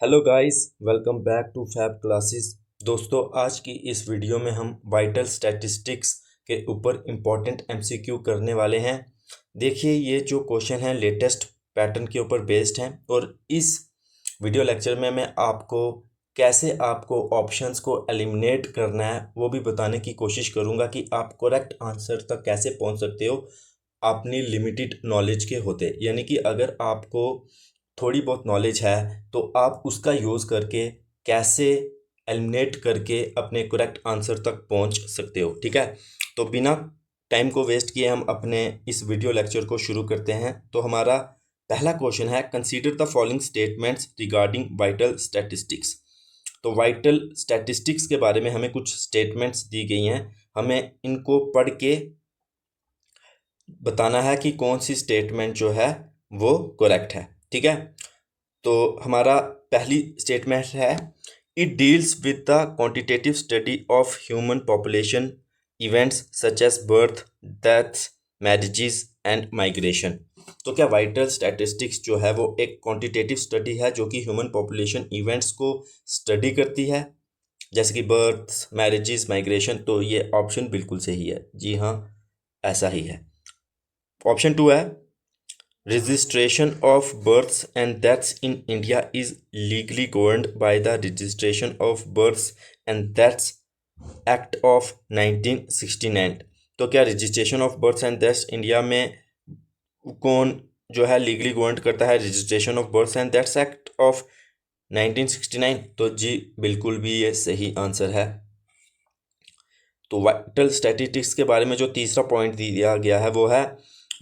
Hello guys, welcome back to fab classes. दोस्तों, आज की इस वीडियो में हम वाइटल स्टैटिस्टिक्स के ऊपर इम्पॉर्टेंट एमसीक्यू करने वाले हैं। देखिए, ये जो क्वेश्चन है लेटेस्ट पैटर्न के ऊपर बेस्ड हैं और इस वीडियो लेक्चर में मैं आपको ऑप्शंस को एलिमिनेट करना है वो भी बताने की कोशिश करूंगा कि आप करेक्ट आंसर तक कैसे पहुंच सकते हो अपनी लिमिटेड नॉलेज के होते। यानी कि अगर आपको थोड़ी बहुत नॉलेज है तो आप उसका यूज़ करके कैसे एलिमिनेट करके अपने करेक्ट आंसर तक पहुंच सकते हो। ठीक है, तो बिना टाइम को वेस्ट किए हम अपने इस वीडियो लेक्चर को शुरू करते हैं। तो हमारा पहला क्वेश्चन है, consider the following statements regarding vital statistics. तो वाइटल स्टैटिस्टिक्स के बारे में हमें कुछ स्टेटमेंट्स दी गई हैं, हमें इनको पढ़ के बताना है कि कौन सी स्टेटमेंट जो है वो करेक्ट है। ठीक है, तो हमारा पहली स्टेटमेंट है, it deals with the quantitative study of human population events such as birth, deaths, marriages and migration. तो क्या वाइटल स्टैटिस्टिक्स जो है वो एक क्वांटिटेटिव स्टडी है जो कि ह्यूमन पॉपुलेशन इवेंट्स को स्टडी करती है, जैसे कि बर्थ, मैरिजेस, माइग्रेशन। तो ये ऑप्शन बिल्कुल सही है, जी हाँ, ऐसा ही है। ऑप्शन टू है, registration of births and deaths in India is legally governed by the Registration of Births and Deaths Act of 1969। तो क्या registration of births and deaths India में कौन जो है लीगली गवर्न करता है? Registration of births and deaths act of 1969। तो जी बिल्कुल भी ये सही आंसर है। तो वाइटल स्टैटिस्टिक्स के बारे में जो तीसरा पॉइंट दिया गया है वो है,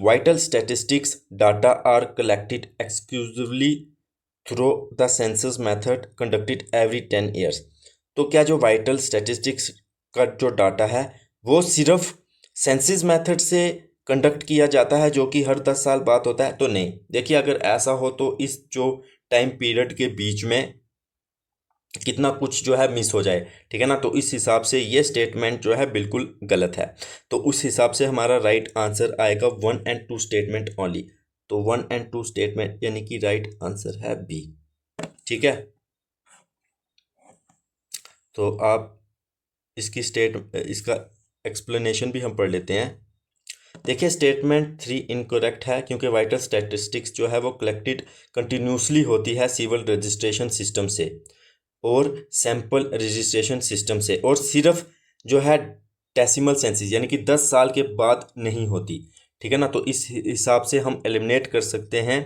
vital statistics data are collected exclusively through the census method conducted every 10 years. तो क्या जो वाइटल स्टैटिस्टिक्स का जो डाटा है वो सिर्फ सेंसस मेथड से कंडक्ट किया जाता है जो कि हर 10 साल बाद होता है? तो नहीं। देखिए, अगर ऐसा हो तो इस जो टाइम पीरियड के बीच में कितना कुछ जो है मिस हो जाए। ठीक है ना, तो इस हिसाब से ये स्टेटमेंट जो है बिल्कुल गलत है। तो उस हिसाब से हमारा राइट आंसर आएगा 1 एंड 2 स्टेटमेंट ओनली। तो 1 एंड 2 स्टेटमेंट यानी कि राइट आंसर है बी। ठीक है, तो आप इसका एक्सप्लेनेशन भी हम पढ़ लेते हैं। देखिए, स्टेटमेंट 3 इनकरेक्ट है क्योंकि वाइटल स्टैटिस्टिक्स जो है वो कलेक्टेड कंटिन्यूसली होती है सिविल रजिस्ट्रेशन सिस्टम से और सैंपल रजिस्ट्रेशन सिस्टम से, और सिर्फ जो है डेसिमल सेंसिस यानी कि 10 साल के बाद नहीं होती। ठीक है ना, तो इस हिसाब से हम एलिमिनेट कर सकते हैं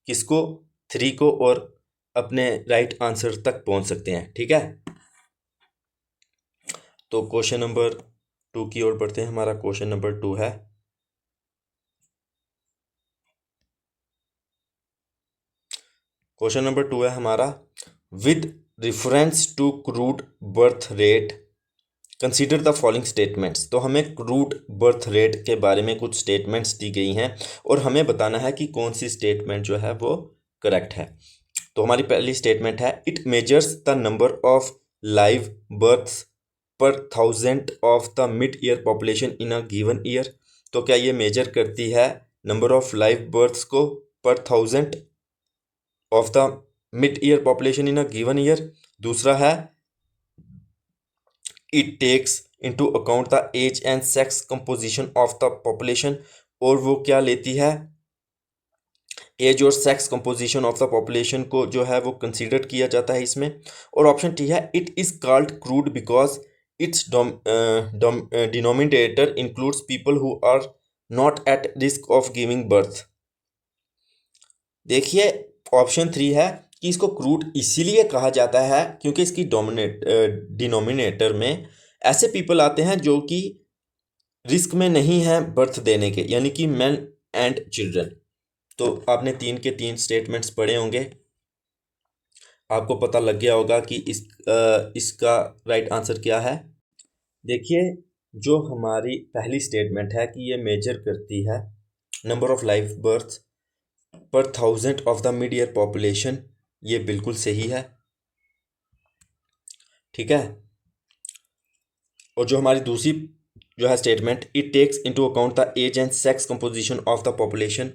किसको? 3 को, और अपने राइट आंसर तक पहुंच सकते हैं। ठीक है, तो क्वेश्चन नंबर 2 की ओर बढ़ते हैं। हमारा क्वेश्चन नंबर 2 है, क्वेश्चन नंबर 2 है हमारा, with reference to crude birth rate consider the following statements. तो हमें क्रूड बर्थ रेट के बारे में कुछ स्टेटमेंट्स दी गई हैं और हमें बताना है कि कौन सी स्टेटमेंट जो है वो करेक्ट है। तो हमारी पहली स्टेटमेंट है, it measures the number of live births per thousand of the mid year population in a given year. तो क्या ये मेजर करती है नंबर ऑफ लाइव बर्थ्स को per thousand of the mid year population in a given year? दूसरा है, it takes into account the age and sex composition of the population. और वो क्या लेती है? एज और sex composition of the population को जो है वो कंसीडर किया जाता है इसमें। और ऑप्शन टी है, it is called crude because its denominator includes people who are not at risk of giving birth. देखिए, ऑप्शन 3 है कि इसको क्रूड इसीलिए कहा जाता है क्योंकि इसकी डिनोमिनेटर में ऐसे पीपल आते हैं जो कि रिस्क में नहीं है बर्थ देने के, यानी कि मेन एंड चिल्ड्रन। तो आपने 3 के 3 स्टेटमेंट्स पढ़े होंगे, आपको पता लग गया होगा कि इसका राइट आंसर क्या है। देखिए, जो हमारी पहली स्टेटमेंट है कि ये मेजर करती है नंबर ऑफ लाइव बर्थ पर thousand of the mid year population, ये बिल्कुल सही है। ठीक है, और जो हमारी दूसरी जो है statement, it takes into account the age and sex composition of the population,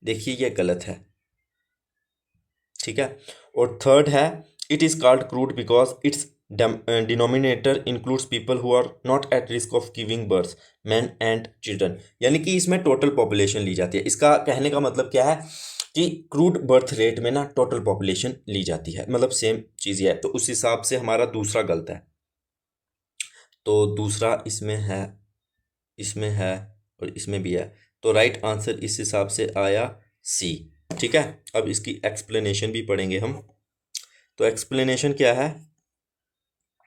देखिए ये गलत है। ठीक है, और थर्ड है, it is called crude because its denominator includes people who are not at risk of giving birth, man and children. यानी कि इसमें टोटल पॉपुलेशन ली जाती है। इसका कहने का मतलब क्या है कि क्रूड बर्थ रेट में ना टोटल पॉपुलेशन ली जाती है, मतलब सेम चीज़ है। तो उस हिसाब से हमारा दूसरा गलत है। तो दूसरा इसमें है और इसमें भी है। तो राइट आंसर इस हिसाब से आया सी। ठीक है, अब इसकी एक्सप्लेनेशन भी पढ़ेंगे हम। तो एक्सप्लेनेशन क्या है,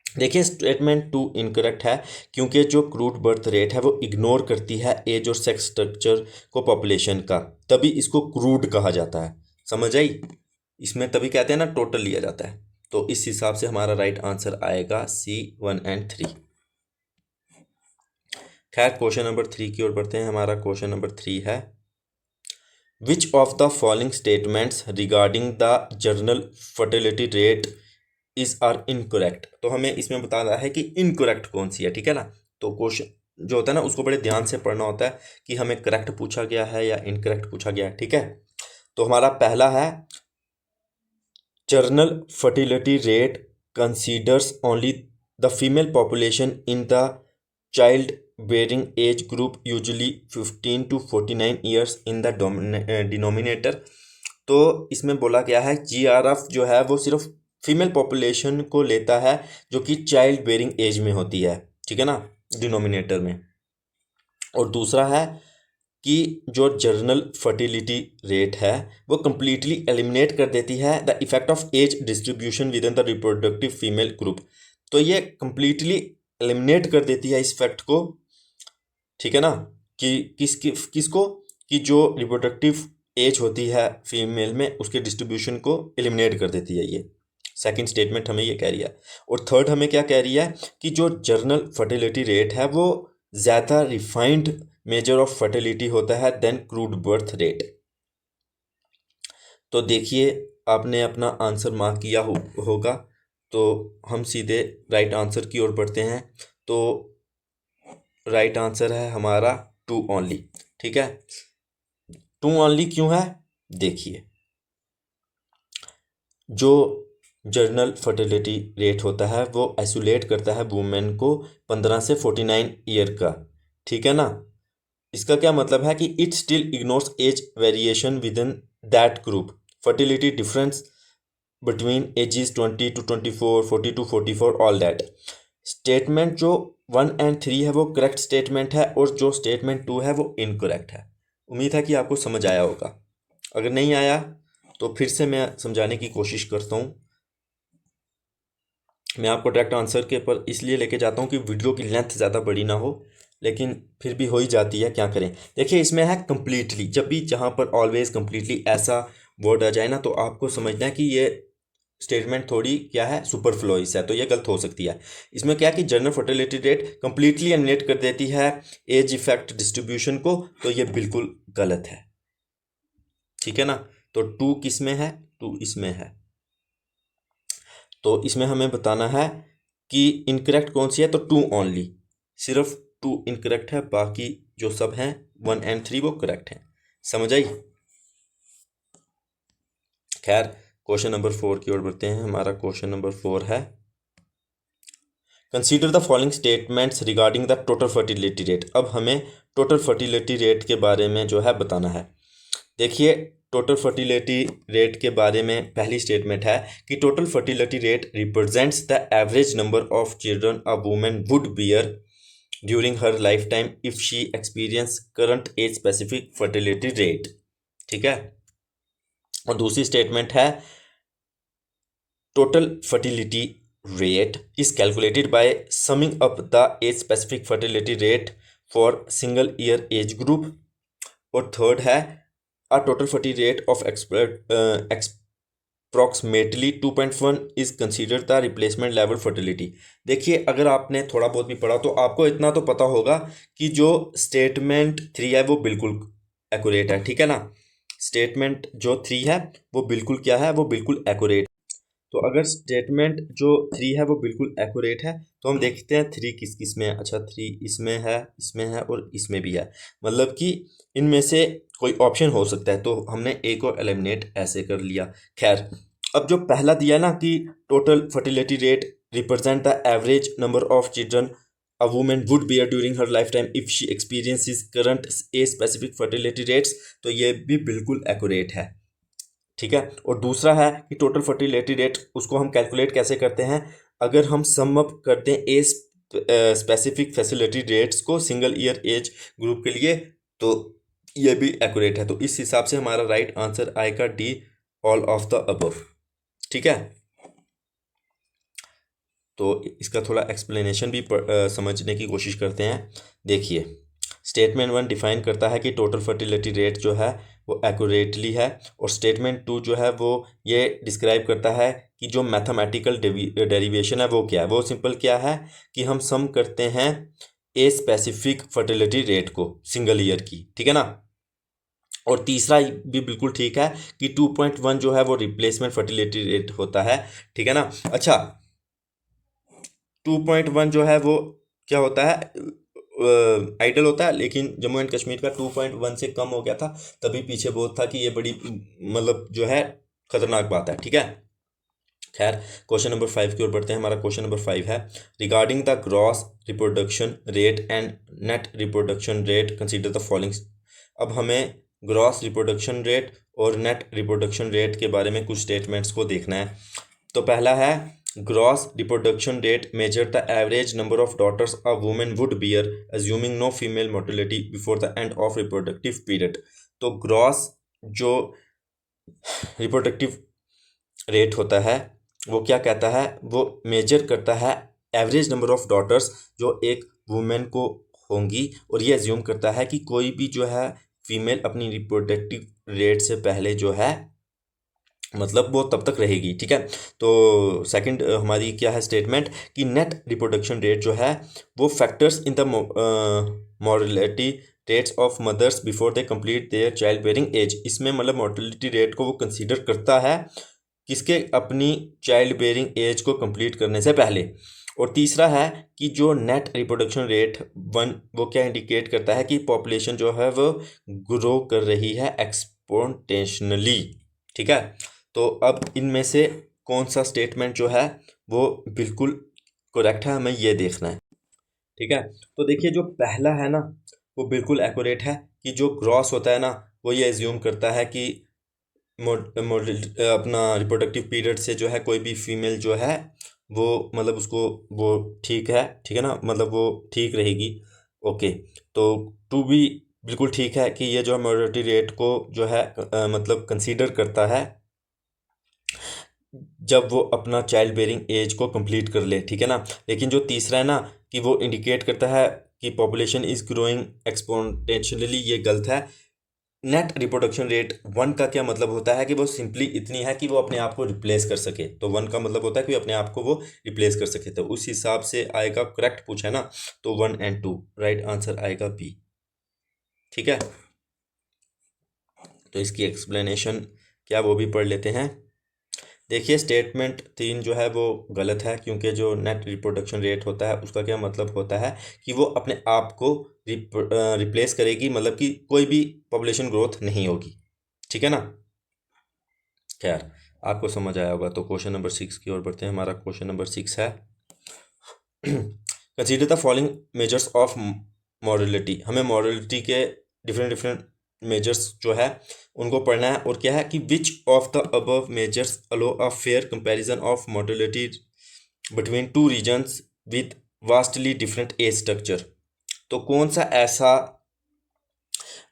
देखिए स्टेटमेंट 2 इनकरेक्ट है क्योंकि जो क्रूड बर्थ रेट है वो इग्नोर करती है एज और सेक्स स्ट्रक्चर को पॉपुलेशन का, तभी इसको क्रूड कहा जाता है। समझ आई? इसमें तभी कहते हैं ना टोटल लिया जाता है। तो इस हिसाब से हमारा राइट आंसर आएगा सी 1 एंड 3। खैर क्वेश्चन नंबर 3 की ओर बढ़ते हैं। हमारा क्वेश्चन नंबर 3 है which of the following statements regarding the general fertility rate is are incorrect. तो हमें इसमें बताना है कि इनकरेक्ट कौन सी है। ठीक है ना, तो क्वेश्चन जो होता है ना उसको बड़े ध्यान से पढ़ना होता है कि हमें करेक्ट पूछा गया है या इनकरेक्ट पूछा गया है। ठीक है, तो हमारा पहला है general fertility rate considers only the female population in the child bearing age group usually 15 to 49 years in the denominator. तो इसमें बोला गया है जीआरएफ जो है वो सिर्फ फीमेल पॉपुलेशन को लेता है जो कि चाइल्ड बेयरिंग एज में होती है। ठीक है ना, डिनोमिनेटर में। और दूसरा है कि जो जर्नल फर्टिलिटी रेट है वो कंप्लीटली एलिमिनेट कर देती है the effect of age distribution within the reproductive female group. तो ये कंप्लीटली एलिमिनेट कर देती है इस फैक्ट को। ठीक है ना, कि किसको कि जो रिप्रोडक्टिव एज होती है फीमेल में उसके डिस्ट्रीब्यूशन को एलिमिनेट कर देती है। ये सेकंड स्टेटमेंट हमें ये कह रही है। और थर्ड हमें क्या कह रही है कि जो जर्नल फर्टिलिटी रेट है वो ज़्यादा रिफाइंड मेजर ऑफ फर्टिलिटी होता है देन क्रूड बर्थ रेट। तो देखिए आपने अपना आंसर मार्क किया होगा। तो हम सीधे राइट आंसर की ओर बढ़ते हैं। तो राइट आंसर है हमारा 2 ओनली। ठीक है, 2 ओनली क्यों है, देखिए जो जर्नल फर्टिलिटी रेट होता है वो आइसोलेट करता है वुमेन को 15 से 49 ईयर का। ठीक है ना, इसका क्या मतलब है कि it still ignores age variation within that group, fertility difference between ages 20 to 24, 40 to 44, all that. Statement जो 1 and 3 है वो करेक्ट स्टेटमेंट है और जो स्टेटमेंट 2 है वो इनकरेक्ट है। उम्मीद है कि आपको समझ आया होगा। अगर नहीं आया तो फिर से मैं समझाने की कोशिश करता हूँ। मैं आपको डायरेक्ट आंसर के पर इसलिए लेके जाता हूँ कि वीडियो की लेंथ ज़्यादा बड़ी ना हो, लेकिन फिर भी हो ही जाती है, क्या करें। देखिए इसमें है कंप्लीटली, जब भी जहाँ पर ऑलवेज कंप्लीटली ऐसा वर्ड आ जाए ना तो आपको समझना है कि ये स्टेटमेंट थोड़ी क्या है सुपरफ्लोइस है, तो ये गलत हो सकती है। इसमें क्या कि general fertility rate completely eliminate कर देती है एज इफेक्ट डिस्ट्रीब्यूशन को, तो ये बिल्कुल गलत है। ठीक है ना, तो 2 किस में है, 2 इसमें है। तो इसमें हमें बताना है कि इनकरेक्ट कौन सी है, तो 2 ओनली, सिर्फ 2 इनकरेक्ट है, बाकी जो सब हैं 1 and 3 वो करेक्ट हैं। समझ आई? खैर क्वेश्चन नंबर 4 की ओर बढ़ते हैं। हमारा क्वेश्चन नंबर 4 है consider the following statements regarding the total fertility rate. अब हमें टोटल फर्टिलिटी रेट के बारे में जो है बताना है। देखिए टोटल फर्टिलिटी रेट के बारे में पहली स्टेटमेंट है कि total fertility rate represents the average number of children a woman would bear during her lifetime if she experience current age specific fertility rate. ठीक है, और दूसरी स्टेटमेंट है total fertility rate is calculated by summing up the age specific fertility rate for single year age group। और third है a total fertility rate of approximately 2.1 is considered the replacement level fertility। देखिए अगर आपने थोड़ा बहुत भी पढ़ा तो आपको इतना तो पता होगा कि जो स्टेटमेंट 3 है वो बिल्कुल एक्यूरेट है। ठीक है ना, स्टेटमेंट जो 3 है वो बिल्कुल क्या है, वो बिल्कुल एक्यूरेट। तो अगर स्टेटमेंट जो 3 है वो बिल्कुल एक्यूरेट है तो हम देखते हैं 3 किस किस में है। अच्छा 3 इसमें है और इसमें भी है, मतलब कि इनमें से कोई ऑप्शन हो सकता है, तो हमने ए को एलिमिनेट ऐसे कर लिया। खैर अब जो पहला दिया ना कि total fertility rate represent the average number of children a women would bear during her lifetime if she experiences current age specific fertility rates, तो ये भी बिल्कुल एक्यूरेट है। ठीक है। और दूसरा है कि टोटल फर्टिलिटी रेट, उसको हम कैलकुलेट कैसे करते हैं, अगर हम सम अप करते हैं ए स्पेसिफिक फैसिलिटी रेट्स को सिंगल ईयर एज ग्रुप के लिए, तो ये भी एक्यूरेट है। तो इस हिसाब से हमारा राइट आंसर आएगा D, all of the above. ठीक है। तो इसका थोड़ा एक्सप्लेनेशन भी समझने की कोशिश करते हैं। देखिए, स्टेटमेंट 1 डिफाइन करता है कि टोटल फर्टिलिटी रेट जो है वो एक्यूरेटली है, और स्टेटमेंट 2 जो है वो ये डिस्क्राइब करता है कि जो मैथमेटिकल डेरिवेशन है वो क्या है। वो सिंपल क्या है कि हम सम करते हैं ए स्पेसिफिक फर्टिलिटी रेट को सिंगल ईयर की। ठीक है ना। और तीसरा भी बिल्कुल ठीक है कि 2.1 जो है वो रिप्लेसमेंट फर्टिलिटी रेट होता है। ठीक है ना। अच्छा, 2.1 जो है वो क्या होता है, आइडल होता है, लेकिन जम्मू एंड कश्मीर का 2.1 से कम हो गया था, तभी पीछे बहुत था कि ये बड़ी मतलब जो है खतरनाक बात है। ठीक है। खैर, क्वेश्चन नंबर 5 की ओर बढ़ते हैं। हमारा क्वेश्चन नंबर 5 है, regarding the gross reproduction rate and net reproduction rate consider the following. अब हमें ग्रॉस रिप्रोडक्शन रेट और नेट रिप्रोडक्शन रेट के बारे में कुछ स्टेटमेंट्स को देखना है। तो पहला है, gross reproduction rate measure the average number of daughters a women would bear assuming no female mortality before the end of reproductive period. तो ग्रॉस जो रिप्रोडक्टिव रेट होता है वो क्या कहता है, वो मेजर करता है एवरेज नंबर ऑफ डॉटर्स जो एक वुमेन को होंगी, और ये एज्यूम करता है कि कोई भी जो है फीमेल अपनी रिप्रोडक्टिव रेट से पहले जो है मतलब वो तब तक रहेगी। ठीक है। तो सेकंड हमारी क्या है स्टेटमेंट कि नेट रिप्रोडक्शन रेट जो है वो factors in the mortality rates of mothers before they complete their child bearing age. इसमें मतलब मॉर्टलिटी रेट को वो कंसीडर करता है किसके, अपनी चाइल्ड बेयरिंग एज को कंप्लीट करने से पहले। और तीसरा है कि जो नेट रिप्रोडक्शन रेट 1 वो क्या इंडिकेट करता है कि पॉपुलेशन जो है वो ग्रो कर रही है एक्सपोनेंशियली। ठीक है। तो अब इनमें से कौन सा स्टेटमेंट जो है वो बिल्कुल करेक्ट है, हमें ये देखना है। ठीक है। तो देखिए, जो पहला है ना वो बिल्कुल एक्यूरेट है कि जो ग्रॉस होता है ना वो ये एज्यूम करता है कि अपना रिप्रोडक्टिव पीरियड से जो है कोई भी फीमेल जो है वो मतलब उसको वो ठीक है। ठीक है ना, मतलब वो ठीक रहेगी। ओके। तो टू भी बिल्कुल ठीक है कि ये जो मॉर्टलिटी रेट को जो है मतलब कंसीडर करता है जब वो अपना चाइल्ड बेयरिंग एज को कंप्लीट कर ले। ठीक है ना। लेकिन जो तीसरा है ना कि वो इंडिकेट करता है कि पॉपुलेशन इज ग्रोइंग एक्सपोनेंशियली, ये गलत है। नेट रिप्रोडक्शन रेट 1 का क्या मतलब होता है कि वो सिंपली इतनी है कि वो अपने आप को रिप्लेस कर सके। तो 1 का मतलब होता है कि अपने आप को वो रिप्लेस कर सके, तो उस हिसाब से आएगा, करेक्ट पूछा है ना, तो 1 एंड 2 राइट आंसर आएगा बी। ठीक है। तो इसकी एक्सप्लेनेशन क्या वो भी पढ़ लेते हैं। देखिए, स्टेटमेंट 3 जो है वो गलत है, क्योंकि जो नेट रिप्रोडक्शन रेट होता है उसका क्या मतलब होता है कि वो अपने आप को रिप्लेस करेगी, मतलब कि कोई भी पॉपुलेशन ग्रोथ नहीं होगी। ठीक है ना। खैर, आपको समझ आया होगा। तो क्वेश्चन नंबर 6 की ओर बढ़ते हैं। हमारा क्वेश्चन नंबर 6 है, consider the following measures of mortality. हमें मॉडलिटी के डिफरेंट डिफरेंट मेजर्स जो है उनको पढ़ना है, और क्या है कि which of the above measures allow a fair comparison of mortality between two regions with vastly different age structure. तो कौन सा ऐसा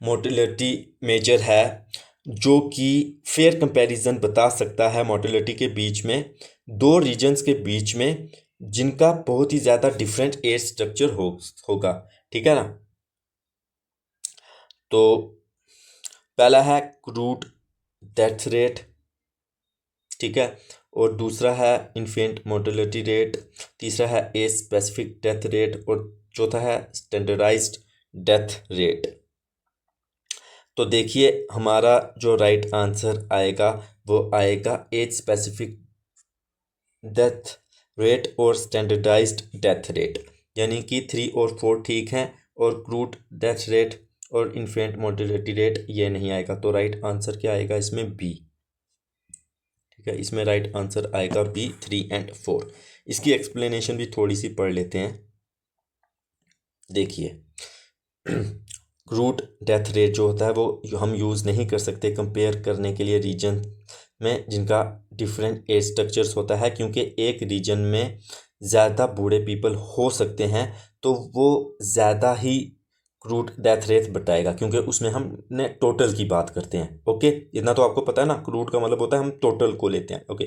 मोटिलिटी मेजर है जो कि फेयर कंपैरिजन बता सकता है मोटिलिटी के बीच में, दो रीजन्स के बीच में जिनका बहुत ही ज़्यादा डिफरेंट एज स्ट्रक्चर होगा। ठीक है ना। तो पहला है क्रूड डेथ रेट। ठीक है। और दूसरा है इन्फेंट मोर्टेलिटी रेट। तीसरा है एज स्पेसिफिक डेथ रेट, और चौथा है स्टैंडर्डाइज्ड डेथ रेट। तो देखिए, हमारा जो राइट आंसर आएगा वो आएगा एज स्पेसिफिक डेथ रेट और स्टैंडर्डाइज्ड डेथ रेट, यानी कि 3 और 4 ठीक हैं, और क्रूड डेथ रेट और इन्फेंट मोर्टेलिटी रेट ये नहीं आएगा। तो राइट आंसर क्या आएगा इसमें, बी। ठीक ठीक है, इसमें राइट आंसर आएगा बी 3 एंड 4। इसकी एक्सप्लेनेशन भी थोड़ी सी पढ़ लेते हैं। देखिए क्रूड डेथ रेट जो होता है वो हम यूज़ नहीं कर सकते कंपेयर करने के लिए रीजन में जिनका डिफरेंट एज स्ट्रक्चर्स होता है, क्योंकि एक रीजन में ज़्यादा बूढ़े पीपल हो सकते हैं तो वो ज़्यादा ही क्रूड डेथ रेट बताएगा, क्योंकि उसमें हमने टोटल की बात करते हैं। ओके, इतना तो आपको पता है ना, क्रूड का मतलब होता है हम टोटल को लेते हैं। ओके,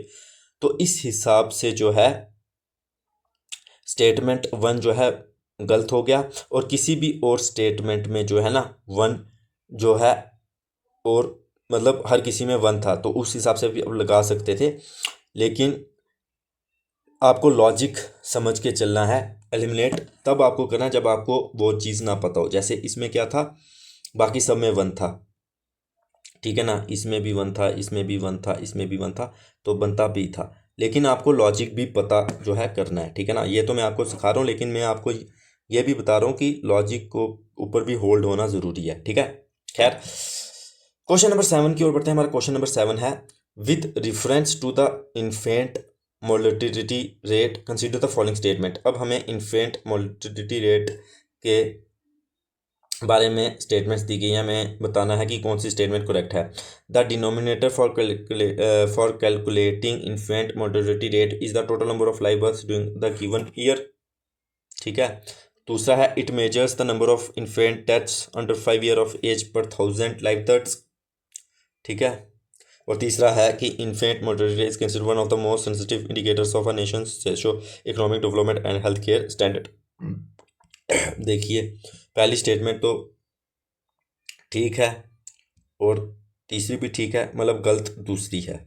तो इस हिसाब से जो है स्टेटमेंट 1 जो है गलत हो गया, और किसी भी और स्टेटमेंट में जो है ना 1 जो है, और मतलब हर किसी में 1 था तो उस हिसाब से भी आप लगा सकते थे, लेकिन आपको लॉजिक समझ के चलना है। एलिमिनेट तब आपको करना जब आपको वो चीज़ ना पता हो। जैसे इसमें क्या था, बाकी सब में 1 था, ठीक है ना, इसमें भी 1 था, इसमें भी 1 था, इसमें भी 1 था, तो बनता भी था। लेकिन आपको लॉजिक भी पता जो है करना है, ठीक है ना। ये तो मैं आपको सिखा रहा हूँ, लेकिन मैं आपको ये भी बता रहा हूँ कि लॉजिक को ऊपर भी होल्ड होना ज़रूरी है, ठीक है। खैर, क्वेश्चन नंबर 7 की ओर बढ़ते हैं। हमारा क्वेश्चन नंबर 7 है, with reference to the infant mortality rate consider the following statement. अब हमें इन्फेंट मोर्टिलिटी रेट के बारे में स्टेटमेंट्स दी गई हैं, हमें बताना है कि कौन सी स्टेटमेंट करेक्ट है। The denominator for calculating infant mortality rate is the total number of live births during the given year, ठीक है। दूसरा है, it measures the number of infant deaths under 5 year of age per 1000 live births, ठीक है। और तीसरा है कि infant mortality is considered one of the most sensitive indicators of a nation socio economic development and health care standard. देखिए, पहली statement तो ठीक है और तीसरी भी ठीक है, मतलब गलत दूसरी है।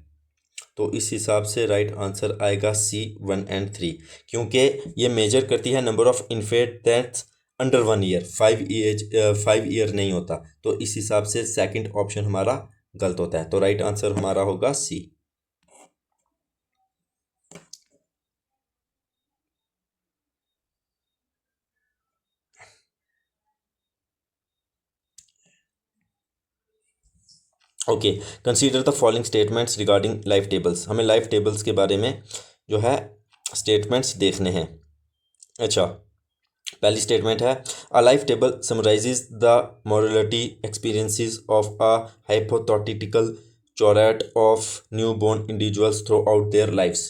तो इस हिसाब से राइट आंसर आएगा सी 1 एंड 3, क्योंकि ये मेजर करती है number of infant deaths under 1 year, 5 year नहीं होता। तो इस हिसाब से सेकंड ऑप्शन हमारा गलत होता है। तो राइट आंसर हमारा होगा C. Okay, consider the following statements regarding life tables. हमें लाइफ टेबल्स के बारे में जो है स्टेटमेंट्स देखने हैं। अच्छा, पहली स्टेटमेंट है, a life table summarizes the mortality experiences of a hypothetical cohort of newborn individuals throughout their lives.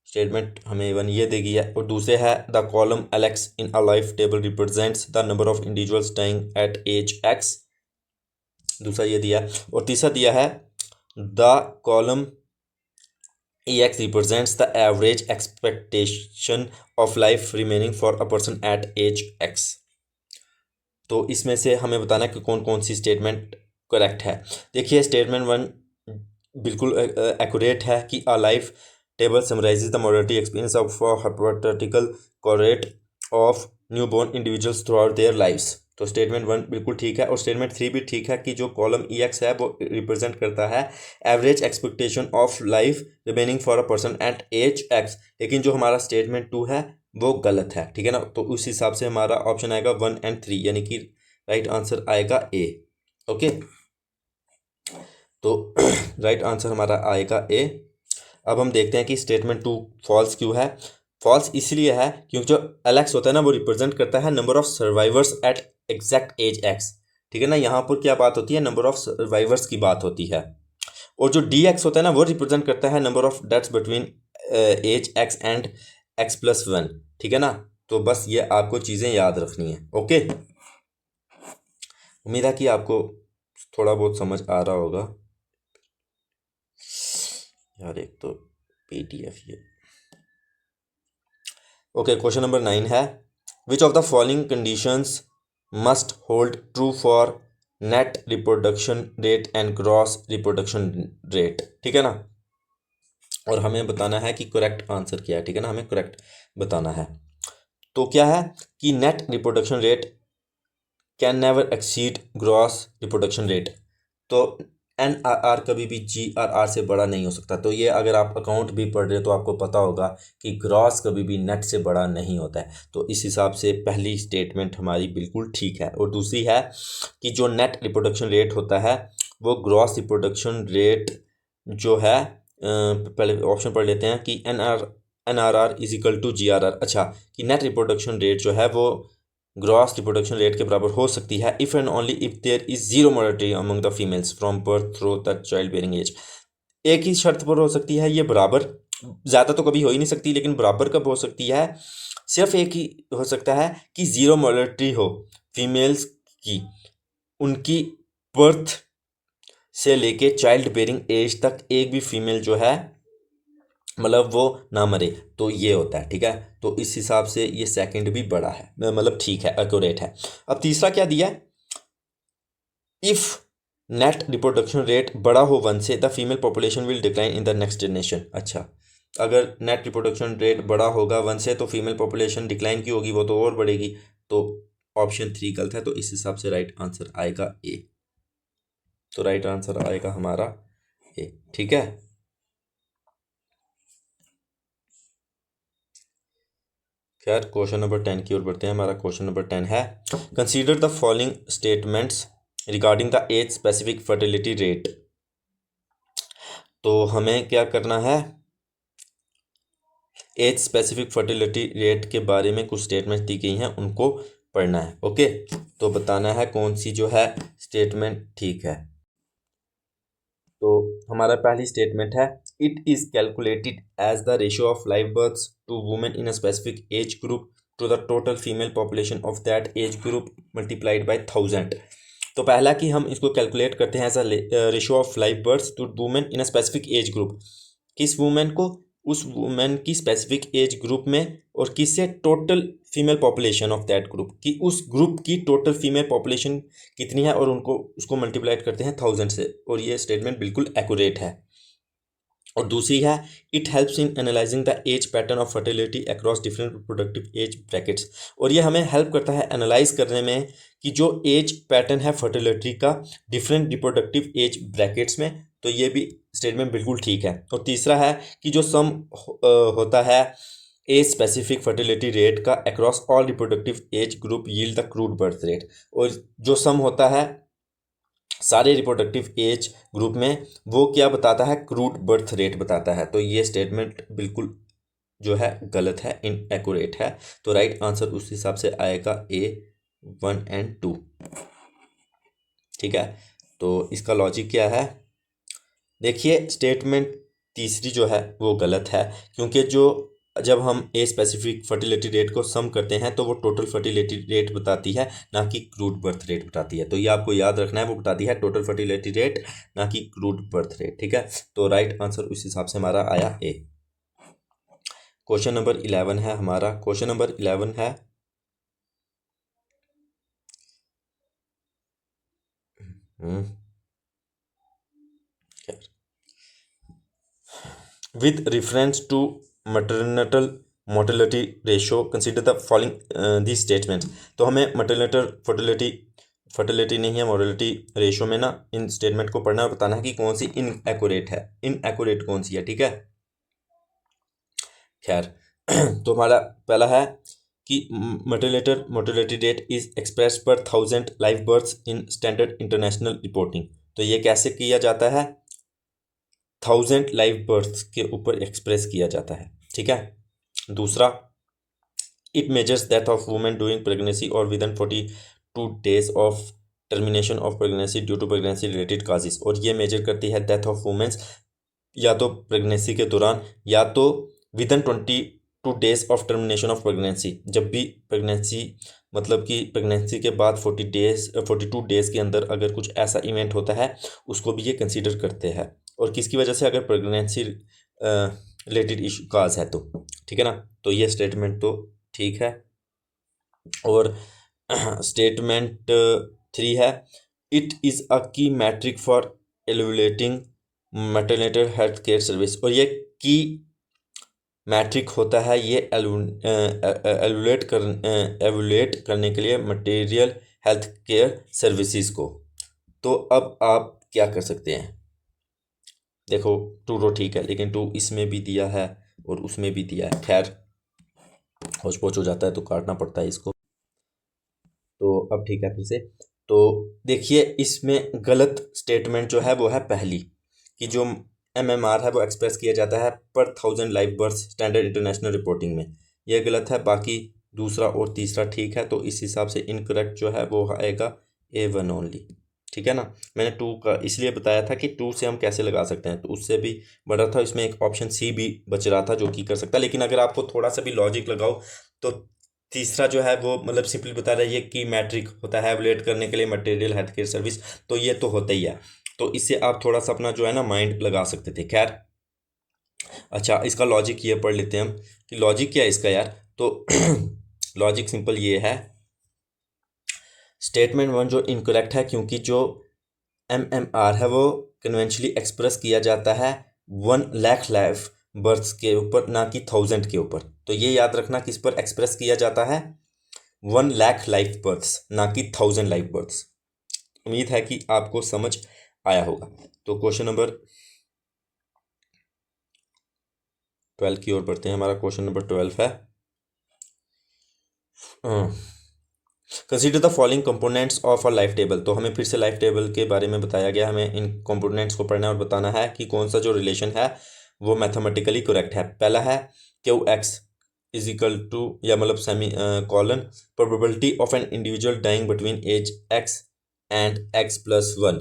Statement हमें 1 ये देगी है। और दूसरे है, the column l x in a life table represents the number of individuals dying at age x, दूसरा ये दिया। और तीसरा दिया है, the column EX represents the average expectation of life remaining for a person at age X। तो इसमें से हमें बताना है कि कौन कौन सी स्टेटमेंट करेक्ट है। देखिए, स्टेटमेंट 1 बिल्कुल एक्यूरेट है कि a life table summarizes the mortality experience of hypothetical cohort of newborn individuals throughout their lives. तो स्टेटमेंट 1 बिल्कुल ठीक है, और स्टेटमेंट 3 भी ठीक है कि जो कॉलम EX है वो रिप्रेजेंट करता है average expectation of life remaining for a person at age x. लेकिन जो हमारा स्टेटमेंट 2 है वो गलत है, ठीक है ना। तो उस हिसाब से हमारा ऑप्शन आएगा 1 एंड 3, यानी कि राइट आंसर आएगा ए। ओके, तो राइट आंसर हमारा आएगा ए। अब हम देखते हैं कि स्टेटमेंट 2 फॉल्स क्यों है। फॉल्स इसलिए है क्योंकि जो एलेक्स होता है ना वो रिप्रेजेंट करता है number of survivors at exact age x, ठीक है ना। यहाँ पर क्या बात होती है, नंबर ऑफ सर्वाइवर्स की बात होती है। और जो DX होता है ना वो रिप्रेजेंट करता है number of deaths between age x and X+1, ठीक है ना। तो बस ये आपको चीज़ें याद रखनी है। ओके, उम्मीद है कि आपको थोड़ा बहुत समझ आ रहा होगा यार। एक तो PDF ये। ओके, क्वेश्चन नंबर 9 है, which of the following conditions must hold true for net reproduction rate and gross reproduction rate, ठीक है ना। और हमें बताना है कि करेक्ट आंसर क्या है, ठीक है ना, हमें करेक्ट बताना है। तो क्या है कि net reproduction rate can never exceed gross reproduction rate. तो NRR कभी भी GRR से बड़ा नहीं हो सकता। तो ये अगर आप अकाउंट भी पढ़ रहे हो तो आपको पता होगा कि ग्रॉस कभी भी नेट से बड़ा नहीं होता है। तो इस हिसाब से पहली स्टेटमेंट हमारी बिल्कुल ठीक है। और दूसरी है कि जो नेट रिप्रोडक्शन रेट होता है वो ग्रॉस रिप्रोडक्शन रेट जो है पहले ऑप्शन पढ़ लेते हैं कि NRR is equal to GRR। अच्छा, कि नेट रिप्रोडक्शन रेट जो है वो ग्रॉस रिप्रोडक्शन रेट के बराबर हो सकती है if and only if there is zero mortality among the females from birth through the child bearing age. एक ही शर्त पर हो सकती है ये बराबर, ज़्यादा तो कभी हो ही नहीं सकती, लेकिन बराबर कब हो सकती है, सिर्फ एक ही हो सकता है कि ज़ीरो मोर्टेलिटी हो फीमेल्स की, उनकी बर्थ से लेके चाइल्ड बेयरिंग एज तक एक भी फीमेल जो है मतलब वो ना मरे, तो ये होता है। ठीक है, तो इस हिसाब से ये सेकंड भी बड़ा है, मतलब ठीक है, एक्यूरेट है। अब तीसरा क्या दिया है, इफ़ नेट रिप्रोडक्शन रेट बड़ा हो 1 से the female population will decline in the next generation. अच्छा, अगर नेट रिप्रोडक्शन रेट बड़ा होगा 1 से तो फीमेल पॉपुलेशन डिक्लाइन की होगी, वो तो और बढ़ेगी। तो ऑप्शन 3 गलत है, तो इस हिसाब से राइट आंसर आएगा ए। तो राइट आंसर आएगा हमारा ए। ठीक है, खैर क्वेश्चन नंबर 10 की ओर बढ़ते हैं। हमारा क्वेश्चन नंबर 10 है, consider the following statements regarding the age specific fertility rate. तो हमें क्या करना है, एज स्पेसिफिक फर्टिलिटी रेट के बारे में कुछ स्टेटमेंट्स दी गई हैं, उनको पढ़ना है। ओके, तो बताना है कौन सी जो है स्टेटमेंट ठीक है। तो हमारा पहली स्टेटमेंट है, it is calculated as the ratio of live births to women in a specific age group to the total female population of that age group multiplied by 1000। तो पहला कि हम इसको कैलकुलेट करते हैं as a ratio of live births to women in a specific age group, किस women को, उस वुमेन की स्पेसिफिक एज ग्रुप में, और किससे, total female population of that group, कि उस ग्रुप की टोटल फीमेल पॉपुलेशन कितनी है, और उनको उसको मल्टीप्लाइड करते हैं 1000 से। और ये स्टेटमेंट बिल्कुल एक्यूरेट है। और दूसरी है, it helps in analysing the age pattern of fertility across different productive age brackets. और ये हमें हेल्प करता है एनालाइज करने में कि जो एज पैटर्न है फर्टिलिटी का डिफरेंट रिप्रोडक्टिव एज ब्रैकेट्स में। तो ये भी स्टेटमेंट बिल्कुल ठीक है। और तीसरा है कि जो सम होता है एज स्पेसिफिक फर्टिलिटी रेट का across all reproductive age group yield the crude birth rate. और जो सम होता है सारे रिप्रोडक्टिव एज ग्रुप में, वो क्या बताता है, क्रूड बर्थ रेट बताता है। तो ये स्टेटमेंट बिल्कुल जो है गलत है, इनएक्यूरेट है। तो राइट आंसर उस हिसाब से आएगा ए 1 एंड 2। ठीक है, तो इसका लॉजिक क्या है, देखिए स्टेटमेंट तीसरी जो है वो गलत है, क्योंकि जो जब हम ए स्पेसिफिक फर्टिलिटी रेट को सम करते हैं तो वो टोटल फर्टिलिटी रेट बताती है, ना कि क्रूड बर्थ रेट बताती है। तो ये आपको याद रखना है, वो बताती है टोटल फर्टिलिटी रेट, ना कि क्रूड बर्थ रेट। ठीक है, तो राइट आंसर उस हिसाब से हमारा आया ए। क्वेश्चन नंबर 11 है हमारा, क्वेश्चन नंबर 11 है, with reference to maternal mortality ratio consider the following these statements। तो हमें maternal फर्टिलिटी नहीं है, मोर्टेलिटी रेशियो में ना इन स्टेटमेंट को पढ़ना और बताना है कि कौन सी इनएक्यूरेट है, इनएक्यूरेट कौन सी है। ठीक है, खैर तो हमारा पहला है कि mortality rate is express per 1000 live births in standard international reporting. तो ये कैसे किया जाता है, 1000 लाइव बर्थ्स के ऊपर एक्सप्रेस किया जाता है। ठीक है, दूसरा, it measures death of women during pregnancy और within 42 days of termination of pregnancy due to pregnancy related causes. और ये मेजर करती है डेथ ऑफ वुमेन्स या तो प्रेगनेंसी के दौरान या तो with in 22 days of termination of pregnancy. जब भी प्रेगनेंसी मतलब कि प्रेगनेंसी के बाद 42 डेज के अंदर अगर कुछ ऐसा इवेंट होता है, उसको भी ये कंसीडर करते हैं। और किसकी वजह से, अगर प्रेगनेंसी रिलेटेड इशू काज है तो। ठीक है ना, तो ये स्टेटमेंट तो ठीक है। और स्टेटमेंट 3 है, it is a key metric for evaluating maternal health care service. और ये की मैट्रिक होता है, ये एवुलेट करने के लिए मटेरियल हेल्थ केयर सर्विसेज को। तो अब आप क्या कर सकते हैं, देखो 2 तो ठीक है, लेकिन 2 इसमें भी दिया है और उसमें भी दिया है। खैर होच पोच हो जाता है तो काटना पड़ता है इसको। तो अब ठीक है, फिर से तो देखिए, इसमें गलत स्टेटमेंट जो है वो है पहली, कि जो MMR है वो एक्सप्रेस किया जाता है पर 1000 live birth standard international reporting में। यह गलत है, बाकी दूसरा और तीसरा ठीक है। तो इस हिसाब से इनकरेक्ट जो है वो आएगा A1 ओनली। ठीक है ना। मैंने 2 का इसलिए बताया था कि 2 से हम कैसे लगा सकते हैं, तो उससे भी बढ़ रहा था। इसमें एक ऑप्शन सी भी बच रहा था जो कि कर सकता है, लेकिन अगर आपको थोड़ा सा भी लॉजिक लगाओ तो तीसरा जो है वो मतलब सिंपली बता रहा है कि मैट्रिक होता है एवलेट करने के लिए मटेरियल हेल्थ केयर सर्विस, तो ये तो होता ही है। तो इससे आप थोड़ा सा अपना जो है ना माइंड लगा सकते थे। खैर, अच्छा इसका लॉजिक ये पढ़ लेते हैं हम कि लॉजिक क्या है इसका यार। तो लॉजिक सिंपल ये है, स्टेटमेंट 1 जो इनकरेक्ट है क्योंकि जो MMR है वो कन्वेंशनली एक्सप्रेस किया जाता है 1 लाख लाइफ बर्थ्स के ऊपर, ना कि 1000 के ऊपर। तो ये याद रखना किस पर एक्सप्रेस किया जाता है, 1 लाख लाइफ बर्थ्स, ना कि 1000 लाइफ बर्थ्स। उम्मीद है कि आपको समझ आया होगा। तो क्वेश्चन नंबर 12 की ओर बढ़ते हैं। हमारा क्वेश्चन नंबर 12 है, consider the following components of a life table. तो हमें फिर से लाइफ टेबल के बारे में बताया गया, हमें इन कंपोनेंट्स को पढ़ना है और बताना है कि कौन सा जो रिलेशन है वो मैथमेटिकली करेक्ट है। पहला है q x is equal to या मतलब semicolon probability of an individual dying between age x and x+1।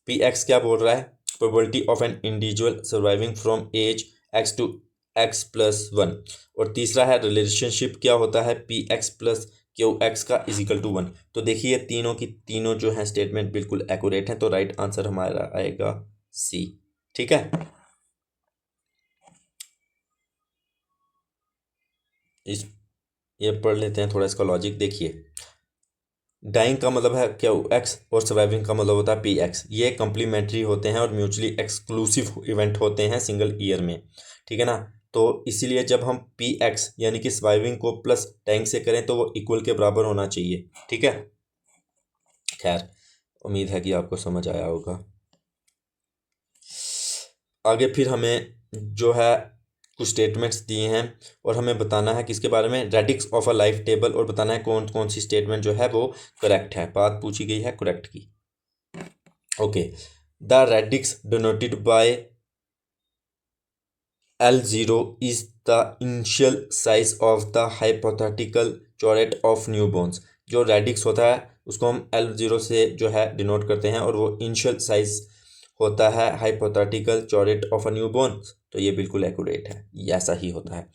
P x क्या बोल रहा है, probability of an individual surviving from age x to x+1। और तीसरा है रिलेशनशिप क्या होता है p x plus q x का इज इक्वल टू 1। तो देखिए तीनों की तीनों जो है स्टेटमेंट बिल्कुल एक्यूरेट है, तो राइट आंसर हमारा आएगा सी। ठीक है, इस ये पढ़ लेते हैं थोड़ा इसका लॉजिक। देखिए, डाइंग का मतलब है क्यू एक्स और सर्वाइविंग का मतलब होता है पी एक्स। ये कंप्लीमेंट्री होते हैं और म्यूचुअली एक्सक्लूसिव इवेंट होते हैं सिंगल ईयर में। ठीक है ना। तो इसीलिए जब हम पी एक्स यानी कि सर्वाइविंग को प्लस डाइंग से करें तो वो इक्वल के बराबर होना चाहिए। ठीक है, खैर उम्मीद है कि आपको समझ आया होगा। आगे फिर हमें जो है कुछ स्टेटमेंट्स दिए हैं और हमें बताना है किसके बारे में, radix of a life table, और बताना है कौन कौन सी स्टेटमेंट जो है वो करेक्ट है। बात पूछी गई है करेक्ट की। Okay, the radix denoted by L0 is the initial size of the hypothetical chorate of newborns। जो रेडिक्स होता है उसको हम L0 से जो है डिनोट करते हैं और वो इनिशियल साइज होता है हाइपोथेटिकल चॉरेट ऑफ अ न्यूबॉर्न। तो ये बिल्कुल एक्यूरेट है, ये ऐसा ही होता है।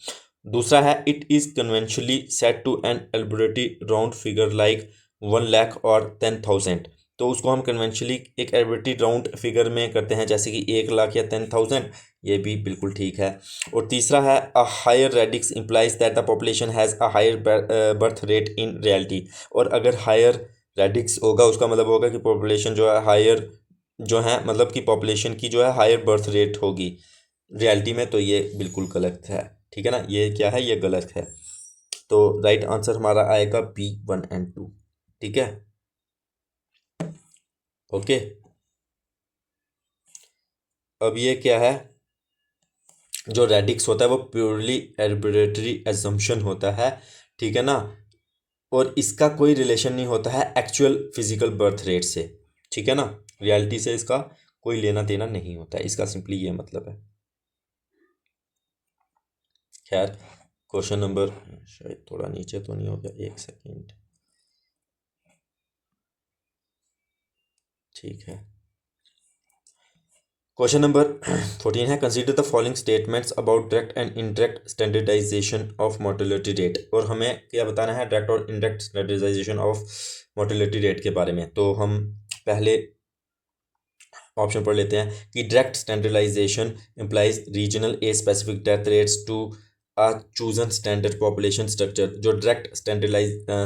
दूसरा है it is conventionally set to an arbitrary round figure like 1 lakh और 10,000। तो उसको हम कन्वेंशनली एक एल्बिट्रेरी राउंड फिगर में करते हैं जैसे कि 1 लाख या 10,000। ये भी बिल्कुल ठीक है। और तीसरा है a higher radix implies that the population has a higher birth rate in reality. और अगर हायर रेडिक्स होगा उसका मतलब होगा कि पॉपुलेशन जो है हायर जो है मतलब कि पॉपुलेशन की जो है हायर बर्थ रेट होगी रियलिटी में। तो ये बिल्कुल गलत है। ठीक है ना, ये क्या है, ये गलत है। तो राइट आंसर हमारा आएगा B1 and 2। ठीक है, ओके। अब ये क्या है, जो रेडिक्स होता है वो प्योरली एर्बिट्रेरी एजम्पशन होता है। ठीक है ना, और इसका कोई रिलेशन नहीं होता है एक्चुअल फिजिकल बर्थ रेट से। ठीक है ना, रियलिटी से इसका कोई लेना देना नहीं होता है, इसका सिंपली ये मतलब है। खैर, क्वेश्चन नंबर शायद थोड़ा नीचे तो नहीं हो गया, एक सेकेंड। ठीक है, क्वेश्चन नंबर 14 है, consider the following statements about direct and indirect standardisation of mortality rate. और हमें क्या बताना है, डायरेक्ट और indirect standardisation of mortality rate के बारे में। तो हम पहले ऑप्शन पढ़ लेते हैं कि direct standardisation implies regional age specific death rates to a chosen standard population structure. जो डायरेक्ट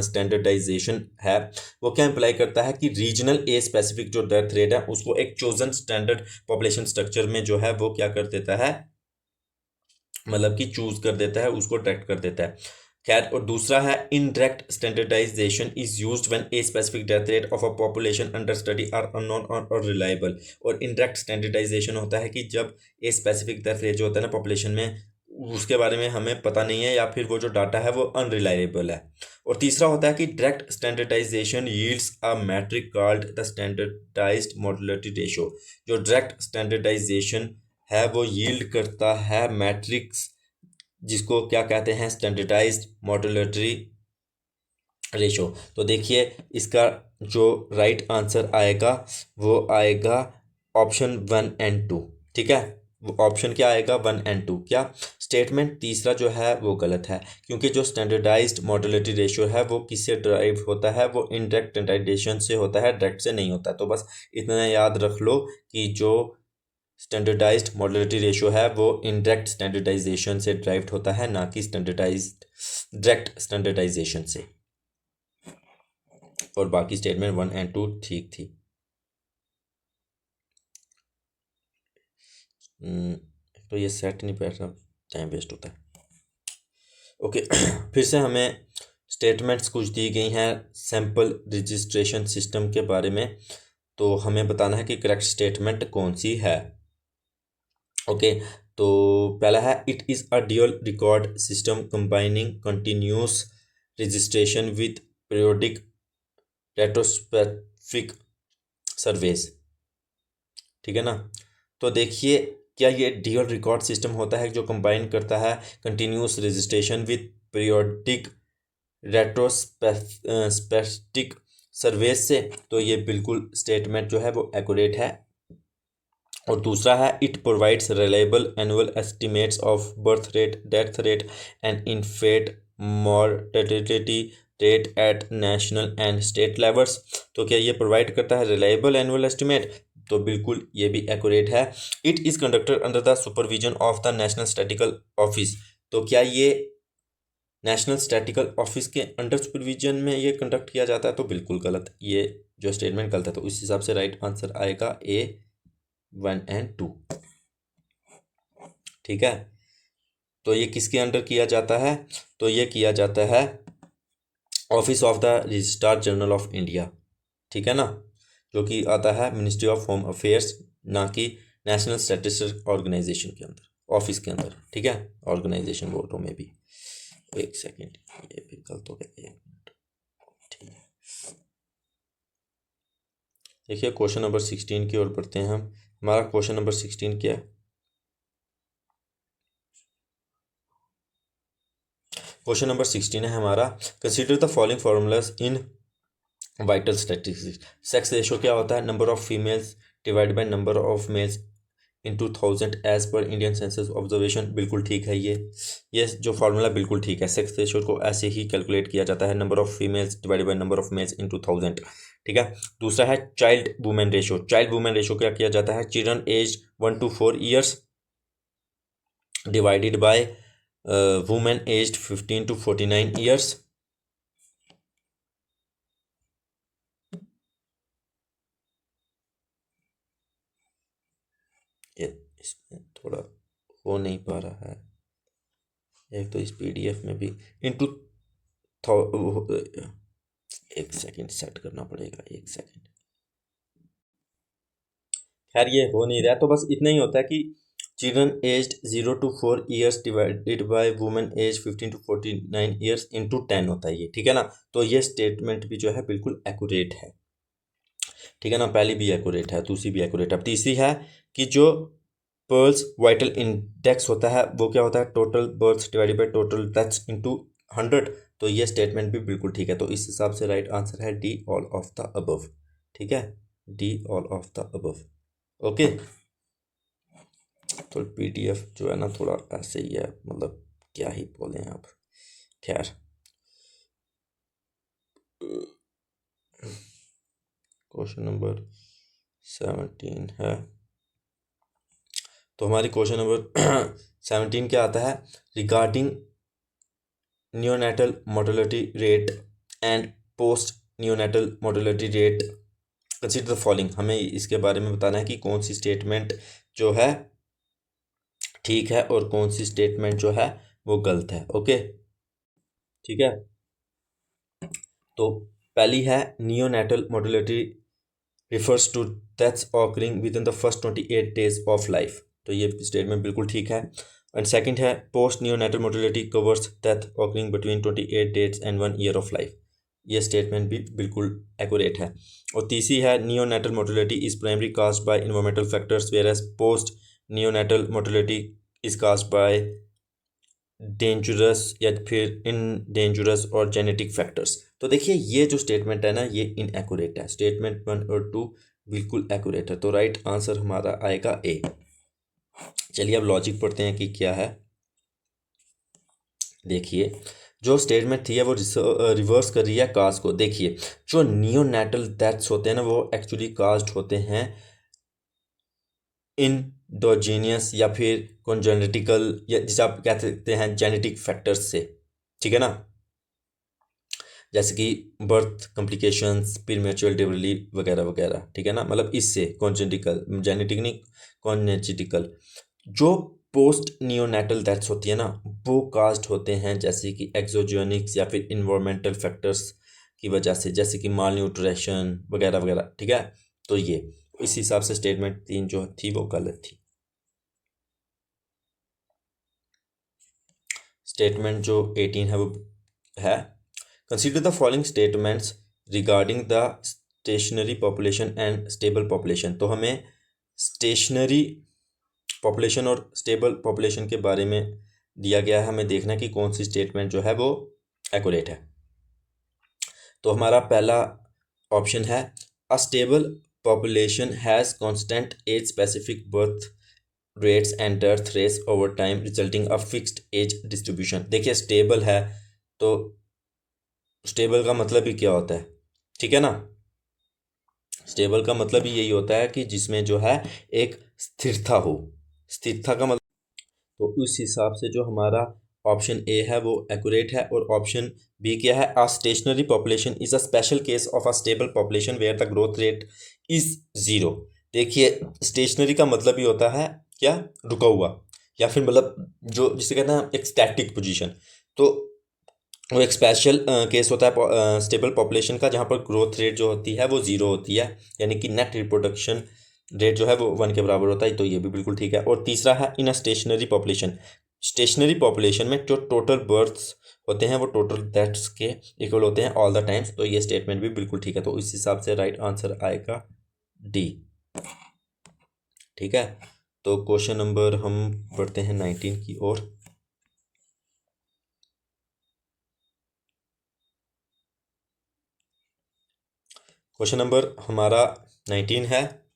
स्टैंडर्डाइजेशन है वो क्या इम्प्लाई करता है कि रीजनल ए स्पेसिफिक जो डेथ रेट है उसको एक चोजन स्टैंडर्ड पॉपुलेशन स्ट्रक्चर में जो है वो क्या कर देता है, मतलब कि चूज कर देता है, उसको डायरेक्ट कर देता है। खैर, और दूसरा है indirect standardisation is used when age specific death rate of a population under study are unknown और रिलायबल। और इनडायरेक्ट स्टैंडर्डाइजेशन होता है कि जब ए स्पेसिफिक डेथ रेट जो होता है ना पॉपुलेशन में, उसके बारे में हमें पता नहीं है या फिर वो जो डाटा है वो अनरिलायबल है। और तीसरा होता है कि direct standardisation yields a metric called the standardised mortality ratio. जो डायरेक्ट स्टैंडर्डाइजेशन है वो यील्ड करता है मैट्रिक्स, जिसको क्या कहते हैं, स्टैंडर्डाइज्ड मॉड्यूलरिटी रेशो। तो देखिए इसका जो राइट आंसर आएगा वो आएगा ऑप्शन 1 और 2। ठीक है, वो ऑप्शन क्या आएगा, 1 और 2। क्या स्टेटमेंट तीसरा जो है वो गलत है, क्योंकि जो स्टैंडर्डाइज्ड मॉड्यूलरिटी रेशियो है वो किससे ड्राइव होता है, वो इनडायरेक्ट स्टैंडर्डाइजेशन से होता है, डायरेक्ट से नहीं होता। तो बस इतना याद रख लो कि जो स्टैंडर्डाइज्ड मॉड्यूलरिटी रेशियो है वो इनडायरेक्ट स्टैंडर्डाइजेशन से ड्राइव्ड होता है, ना कि स्टैंडर्डाइज्ड डायरेक्ट स्टैंडर्डाइजेशन से। और बाकी स्टेटमेंट 1 और 2 ठीक थी। तो ये सेट नहीं बैठ रहा, टाइम वेस्ट होता है। ओके फिर से हमें स्टेटमेंट्स कुछ दी गई हैं सैम्पल रजिस्ट्रेशन सिस्टम के बारे में, तो हमें बताना है कि करेक्ट स्टेटमेंट कौन सी है। ओके, तो पहला है it is a dual record system combining continuous registration with periodic retrospective surveys. ठीक है ना। तो देखिए क्या ये ड्यूअल रिकॉर्ड सिस्टम होता है जो कंबाइन करता है continuous registration with periodic retrospective surveys से, तो ये बिल्कुल स्टेटमेंट जो है वो एक्यूरेट है। और दूसरा है it provides reliable annual estimates of birth rate, death rate and infant mortality rate at national and state levels. तो क्या ये प्रोवाइड करता है रिलायबल एनुअल एस्टिमेट, तो बिल्कुल ये भी एक्यूरेट है। It is conducted under the supervision of the national statistical office, तो क्या ये नेशनल स्टैटिकल ऑफिस के अंडर सुपरविजन में ये कंडक्ट किया जाता है, तो बिल्कुल गलत, ये जो स्टेटमेंट गलत है। तो इस हिसाब से राइट आंसर आएगा ए 1 और 2। ठीक है, तो ये किसके अंडर किया जाता है, तो ये किया जाता है office of the registrar general of India. ठीक है ना, जो कि आता है मिनिस्ट्री ऑफ होम अफेयर्स, ना कि नेशनल स्टैटिस्टिक्स ऑर्गेनाइजेशन के अंदर, ऑफिस के अंदर। ठीक है, ऑर्गेनाइजेशन बोल रहा हूँ मैं भी। एक सेकेंड, ये भी गलत हो गया, 1 मिनट। ठीक है, देखिए क्वेश्चन नंबर 16 की ओर बढ़ते हैं हम। हमारा क्वेश्चन नंबर 16 क्या है, क्वेश्चन नंबर 16 है हमारा, consider the following formulas in vital statistics. Sex ratio क्या होता है, number of females divide by number of males into 1000 as per Indian census observation. बिल्कुल ठीक है, ये जो फार्मूला बिल्कुल ठीक है। सेक्स रेशो को ऐसे ही कैलकुलेट किया जाता है, number of females divide by number of males into 1000। ठीक है, दूसरा है child women ratio. Child women ratio क्या किया जाता है, children age 1 to 4 years divided by women age 15 to 49 years. इसमें थोड़ा हो नहीं पा रहा है, एक तो इस पीडीएफ में भी इंटू एक सेकंड सेट करना पड़ेगा, एक सेकंड। खैर ये हो नहीं रहा, तो बस इतना ही होता है कि children aged 0 to 4 years divided by women age 15 to 49 years into 10 होता है ये। ठीक है ना, तो ये स्टेटमेंट भी जो है बिल्कुल एक्यूरेट है। ठीक है ना, पहली भी एक्यूरेट है, दूसरी भी एक्यूरेट है। अब तीसरी है कि जो पर्ल्स वाइटल इंडेक्स होता है वो क्या होता है, total births divided by total deaths into 100। तो ये स्टेटमेंट भी बिल्कुल ठीक है। तो इस हिसाब से राइट आंसर है D all of the above. ठीक है, D all of the above. Okay, तो पीडीएफ जो है ना थोड़ा ऐसे ही है, मतलब क्या ही बोले आप। खैर क्वेश्चन नंबर 17 है, तो हमारी क्वेश्चन नंबर 17 क्या आता है, regarding neonatal mortality rate and post neonatal mortality rate consider the following. हमें इसके बारे में बताना है कि कौन सी स्टेटमेंट जो है ठीक है और कौन सी स्टेटमेंट जो है वो गलत है। ओके, ठीक है, तो पहली है neonatal mortality refers to deaths occurring within the first 28 days of life, तो ये स्टेटमेंट बिल्कुल ठीक है। एंड सेकंड है post neonatal mortality covers death occurring between 28 days and 1 year of life, ये स्टेटमेंट भी बिल्कुल एक्यूरेट है। और तीसरी है neonatal mortality is primary caused by environmental factors whereas post neonatal mortality is caused by dangerous या फिर इन dangerous और जेनेटिक फैक्टर्स। तो देखिए ये जो स्टेटमेंट है ना ये इनएक्यूरेट है, स्टेटमेंट 1 और 2 बिल्कुल एक्यूरेट है, तो राइट आंसर हमारा आएगा ए। चलिए अब लॉजिक पढ़ते हैं कि क्या है। देखिए जो स्टेटमेंट थी है वो रिवर्स कर रही है काज को। देखिए जो नियोनेटल डेथ्स होते हैं ना वो एक्चुअली काज्ड होते हैं इंडोजीनियस या फिर कॉन्जेनेटिकल या जिसे आप कह सकते हैं जेनेटिक फैक्टर्स से, ठीक है ना, जैसे कि बर्थ कॉम्प्लिकेशंस, प्रीमेच्योर डिलीवरी वगैरह वगैरह, ठीक है ना, मतलब इससे कॉन्जेनिटिकल, जेनेटिक नहीं कॉन्जेनिटिकल। जो पोस्ट नियोनेटल डेथ्स होती है ना वो कास्ट होते हैं जैसे कि एक्सोजेनिक्स या फिर इन्वायरमेंटल फैक्टर्स की वजह से, जैसे कि माल न्यूट्रिशन वगैरह वगैरह, ठीक है। तो ये इस हिसाब से स्टेटमेंट 3 जो थी वो गलत थी। स्टेटमेंट जो 18 है वो है consider the following statements regarding the stationary population and stable population. तो हमें स्टेशनरी पॉपुलेशन और स्टेबल पॉपुलेशन के बारे में दिया गया है, हमें देखना है कि कौन सी स्टेटमेंट जो है वो एक्यूरेट है। तो हमारा पहला ऑप्शन है a stable population has constant age specific birth rates and death rates over time resulting a fixed age distribution. देखिए स्टेबल है तो स्टेबल का मतलब ही क्या होता है, ठीक है ना, स्टेबल का मतलब ही यही होता है कि जिसमें जो है एक स्थिरता हो, स्थिरता का मतलब। तो उस हिसाब से जो हमारा ऑप्शन ए है वो एक्यूरेट है। और ऑप्शन बी क्या है, a stationary population is a special case of a stable population where the growth rate is zero. देखिए स्टेशनरी का मतलब ही होता है क्या, रुका हुआ, या फिर मतलब जो जिसे कहते हैं एक स्टैटिक पोजीशन। तो वो एक स्पेशल केस होता है स्टेबल पॉपुलेशन का जहाँ पर ग्रोथ रेट जो होती है वो ज़ीरो होती है, यानी कि नेट रिप्रोडक्शन रेट जो है वो 1 के बराबर होता है। तो ये भी बिल्कुल ठीक है। और तीसरा है इन अ स्टेशनरी पॉपुलेशन, स्टेशनरी पॉपुलेशन में जो टोटल बर्थ्स होते हैं वो टोटल डेथ्स के इक्वल होते हैं ऑल द टाइम्स। तो ये स्टेटमेंट भी बिल्कुल ठीक है। तो इस हिसाब से राइट आंसर आएगा डी, ठीक है। तो क्वेश्चन नंबर हम बढ़ते हैं 19 की ओर। क्वेश्चन नंबर हमारा 19 है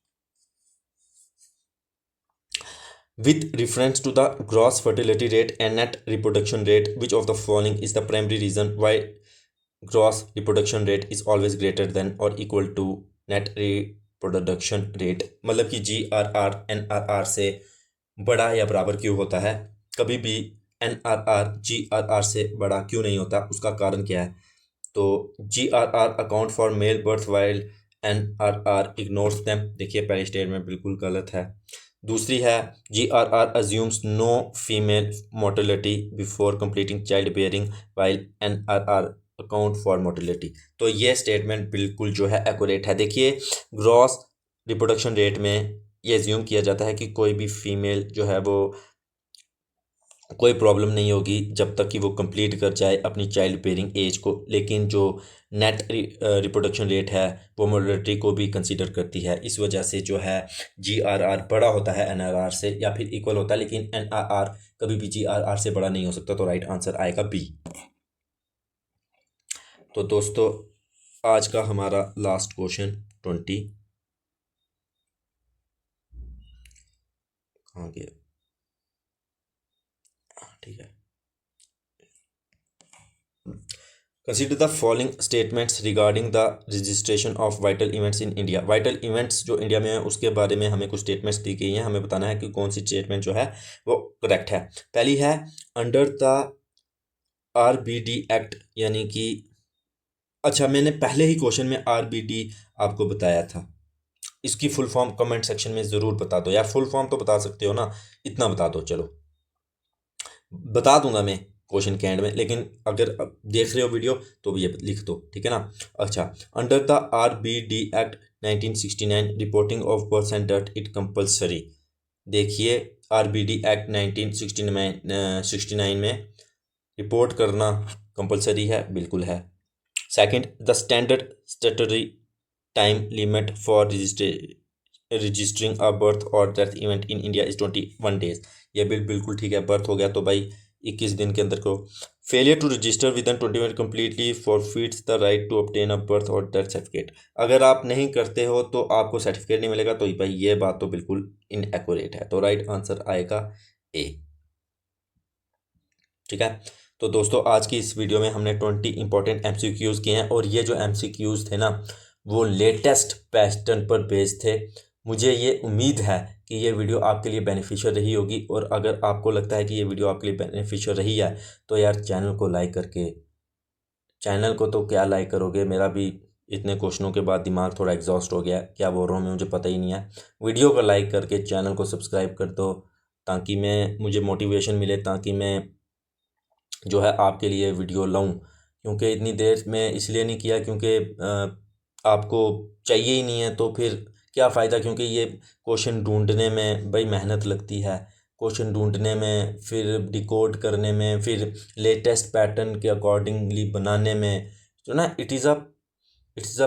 with reference to the gross fertility rate and net reproduction rate, which of the following is the primary reason why gross reproduction rate is always greater than or equal to net reproduction rate। मतलब कि GRR NRR से बड़ा या बराबर क्यों होता है, कभी भी NRR GRR से बड़ा क्यों नहीं होता, उसका कारण क्या है। तो GRR account for male birth while NRR ignores them. देखिए पहली स्टेटमेंट बिल्कुल गलत है। दूसरी है GRR assumes no female mortality before completing child bearing while NRR account for mortality. तो ये स्टेटमेंट बिल्कुल जो है एक्यूरेट है। देखिए ग्रॉस रिप्रोडक्शन रेट में ये एज्यूम किया जाता है कि कोई भी फीमेल जो है वो कोई प्रॉब्लम नहीं होगी जब तक कि वो कंप्लीट कर जाए अपनी चाइल्ड बेयरिंग एज को, लेकिन जो नेट रिप्रोडक्शन रेट है वो मोर्टेलिटी को भी कंसीडर करती है। इस वजह से जो है GRR बड़ा होता है NRR से या फिर इक्वल होता है, लेकिन NRR कभी भी GRR से बड़ा नहीं हो सकता। तो राइट आंसर आएगा बी। तो दोस्तों आज का हमारा लास्ट क्वेश्चन 20 कहाँ गया, ठीक है। Consider the following statements regarding the registration of vital events in India. Vital events जो इंडिया में है उसके बारे में हमें कुछ स्टेटमेंट्स दी गई हैं, हमें बताना है कि कौन सी स्टेटमेंट जो है वो करेक्ट है। पहली है अंडर द RBD एक्ट, यानी कि अच्छा मैंने पहले ही क्वेश्चन में RBD आपको बताया था, इसकी फुल फॉर्म कमेंट सेक्शन में ज़रूर बता दो, यार फुल फॉर्म तो बता सकते हो ना, इतना बता दो, चलो बता दूंगा मैं क्वेश्चन के एंड में, लेकिन अगर अब देख रहे हो वीडियो तो ये लिख दो, ठीक है ना। अच्छा under the RBD act 1969 reporting of birth and death it compulsory. देखिए RBD एक्ट 1969 में रिपोर्ट करना कंपलसरी है, बिल्कुल है। Second the standard statutory time limit for registering a birth और death event in India is 21 days. ये बिल्कुल ठीक है, बर्थ हो गया तो भाई 21 दिन के अंदर करो। Failure to register within 21 completely forfeits the right to obtain a birth और डेथ सर्टिफिकेट। अगर आप नहीं करते हो तो आपको सर्टिफिकेट नहीं मिलेगा, तो भाई ये बात तो बिल्कुल इनएक्यूरेट है, तो राइट आंसर आएगा ए। ठीक है, तो दोस्तों आज की इस वीडियो में हमने 20 इंपॉर्टेंट एमसीक्यूज़ किए हैं, और ये जो एमसीक्यूज़ थे ना वो लेटेस्ट पैटर्न पर बेस्ड थे। मुझे ये उम्मीद है कि ये वीडियो आपके लिए बेनिफिशियल रही होगी, और अगर आपको लगता है कि ये वीडियो आपके लिए बेनिफिशियल रही है तो यार चैनल को लाइक करके, चैनल को तो क्या लाइक करोगे, मेरा भी इतने क्वेश्चनों के बाद दिमाग थोड़ा एग्जॉस्ट हो गया है, क्या बोल रहा हूँ मैं मुझे पता ही नहीं है। वीडियो को लाइक करके चैनल को सब्सक्राइब कर दो, ताकि मुझे मोटिवेशन मिले, ताकि मैं जो है आपके लिए वीडियो लाऊं। क्योंकि इतनी देर में इसलिए नहीं किया क्योंकि आपको चाहिए ही नहीं है, तो फिर क्या फ़ायदा, क्योंकि ये क्वेश्चन ढूंढने में भाई मेहनत लगती है, क्वेश्चन ढूंढने में, फिर डिकोड करने में, फिर लेटेस्ट पैटर्न के अकॉर्डिंगली बनाने में, जो ना it's a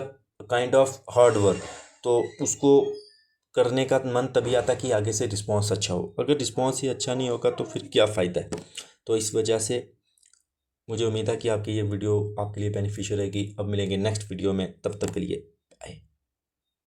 kind of hard work. तो उसको करने का मन तभी आता कि आगे से रिस्पॉन्स अच्छा हो, अगर रिस्पॉन्स ही अच्छा नहीं होगा तो फिर क्या फ़ायदा है। तो इस वजह से मुझे उम्मीद है कि आपकी ये वीडियो आपके लिए बेनिफिशियल रहेगी। अब मिलेंगे नेक्स्ट वीडियो में, तब तक के लिए बाय।